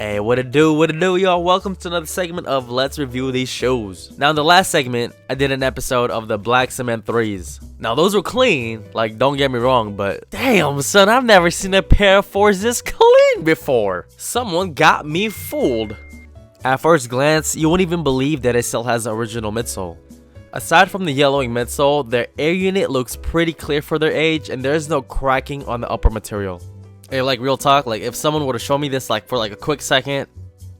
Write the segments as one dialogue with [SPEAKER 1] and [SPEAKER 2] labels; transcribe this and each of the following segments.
[SPEAKER 1] Hey, what it do, y'all? Welcome to another segment of Let's Review These Shoes. Now, in the last segment, I did an episode of the Black Cement 3s. Now, those were clean, like, don't get me wrong, but damn, son, I've never seen a pair of 4s this clean before. Someone got me fooled. At first glance, you wouldn't even believe that it still has the original midsole. Aside from the yellowing midsole, their air unit looks pretty clear for their age, and there's no cracking on the upper material. Hey, like, real talk, like, if someone would have shown me this, like, for, like, a quick second,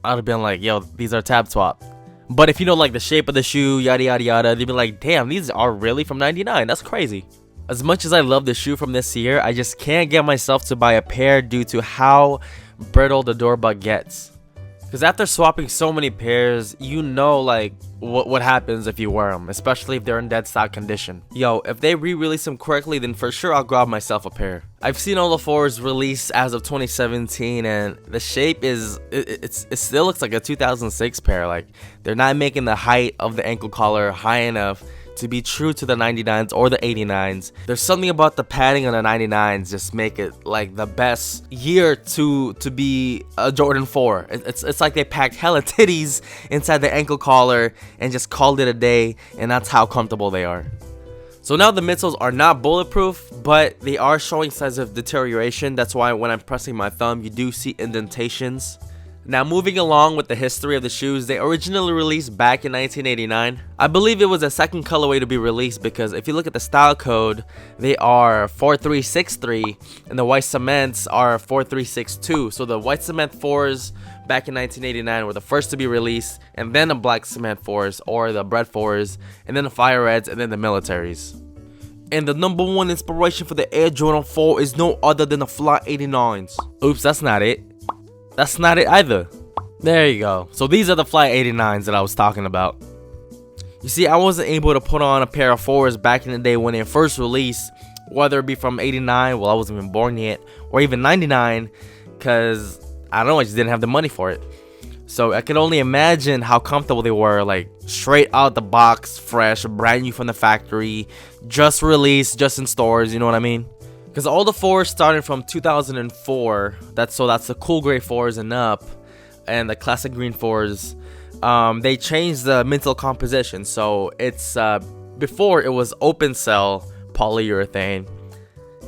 [SPEAKER 1] I'd have been like, yo, these are tab swap. But if you know, like, the shape of the shoe, yada, yada, yada, they'd be like, damn, these are really from 99. That's crazy. As much as I love the shoe from this year, I just can't get myself to buy a pair due to how brittle the door bug gets. Because after swapping so many pairs, you know, like, what happens if you wear them, especially if they're in dead stock condition. Yo, if they re-release them correctly, then for sure I'll grab myself a pair. I've seen all the 4s released as of 2017, and the shape is, it still looks like a 2006 pair. Like, they're not making the height of the ankle collar high enough to be true to the 99s or the 89s. There's something about the padding on the 99s just make it like the best year to be a Jordan 4. It's like they packed hella titties inside the ankle collar and just called it a day, and that's how comfortable they are. So now the midsoles are not bulletproof, but they are showing signs of deterioration. That's why when I'm pressing my thumb, you do see indentations. Now, moving along with the history of the shoes, they originally released back in 1989. I believe it was a second colorway to be released because if you look at the style code, they are 4363 and the white cements are 4362. So the white cement 4s back in 1989 were the first to be released, and then the black cement 4s or the Bred 4s, and then the fire reds, and then the militaries. And the number one inspiration for the Air Jordan 4 is no other than the Fly 89s. Oops, that's not it. That's not it either. There you go. So these are the Fly 89s that I was talking about. You see, I wasn't able to put on a pair of 4s back in the day when they first released, whether it be from 89, well, I wasn't even born yet, or even 99, because I don't know, I just didn't have the money for it. So I could only imagine how comfortable they were, like straight out the box, fresh, brand new from the factory, just released, just in stores, you know what I mean? Because all the 4s started from 2004, that's the cool gray 4s and up, and the classic green 4s, they changed the midsole composition. So it's, before it was open cell polyurethane.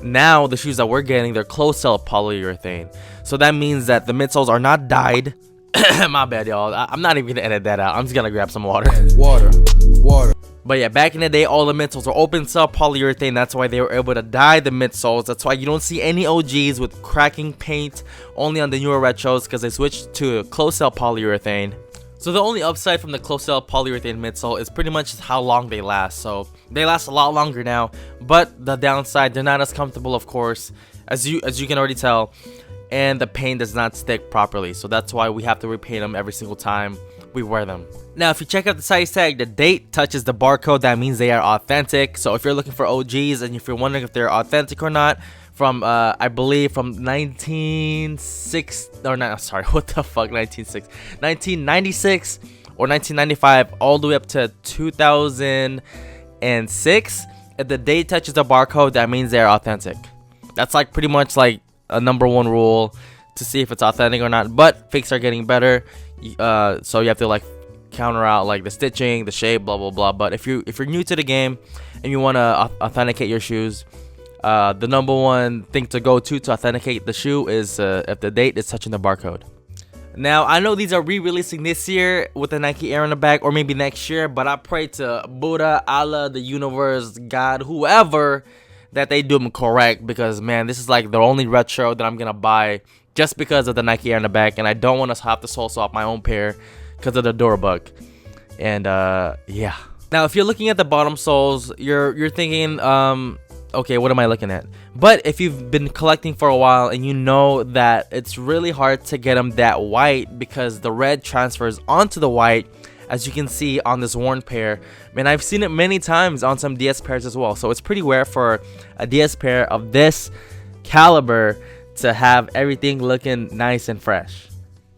[SPEAKER 1] Now the shoes that we're getting, they're closed cell polyurethane. So that means that the midsoles are not dyed. My bad, y'all. I'm not even gonna edit that out. I'm just gonna grab some water. Water. But yeah, back in the day, all the midsoles were open cell polyurethane. That's why they were able to dye the midsoles. That's why you don't see any OGs with cracking paint, only on the newer retros, because they switched to closed cell polyurethane. So the only upside from the closed cell polyurethane midsole is pretty much how long they last. So they last a lot longer now, but the downside, they're not as comfortable, of course, as you can already tell, and the paint does not stick properly. So that's why we have to repaint them every single time we wear them. Now, if you check out the size tag, the date touches the barcode. That means they are authentic. So if you're looking for OGs and if you're wondering if they're authentic or not, from I believe from 1996 or not, sorry, what the fuck, 1996 or 1995 all the way up to 2006, if the date touches the barcode, that means they're authentic. That's like pretty much like a number one rule to see if it's authentic or not. But fakes are getting better, so you have to like counter out like the stitching, the shape, blah blah blah. But if you're new to the game and you want to authenticate your shoes, the number one thing to go to authenticate the shoe is if the date is touching the barcode. Now, I know these are re-releasing this year with the Nike Air in the back, or maybe next year, but I pray to Buddha, Allah, the universe, God, whoever, that they do them correct, because man, this is like the only retro that I'm gonna buy just because of the Nike Air in the back, and I don't want to have to sole swap my own pair because of the door bug. And yeah. Now, if you're looking at the bottom soles, you're thinking, okay, what am I looking at? But if you've been collecting for a while and you know that it's really hard to get them that white because the red transfers onto the white, as you can see on this worn pair. Man, I've seen it many times on some DS pairs as well. So it's pretty rare for a DS pair of this caliber to have everything looking nice and fresh.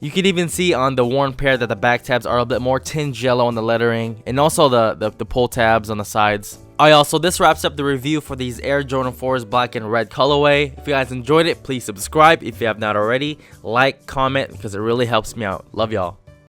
[SPEAKER 1] You can even see on the worn pair that the back tabs are a bit more tinged yellow on the lettering, and also the pull tabs on the sides. Alright y'all, so this wraps up the review for these Air Jordan 4s black and red colorway. If you guys enjoyed it, please subscribe if you have not already. Like, comment, because it really helps me out. Love y'all.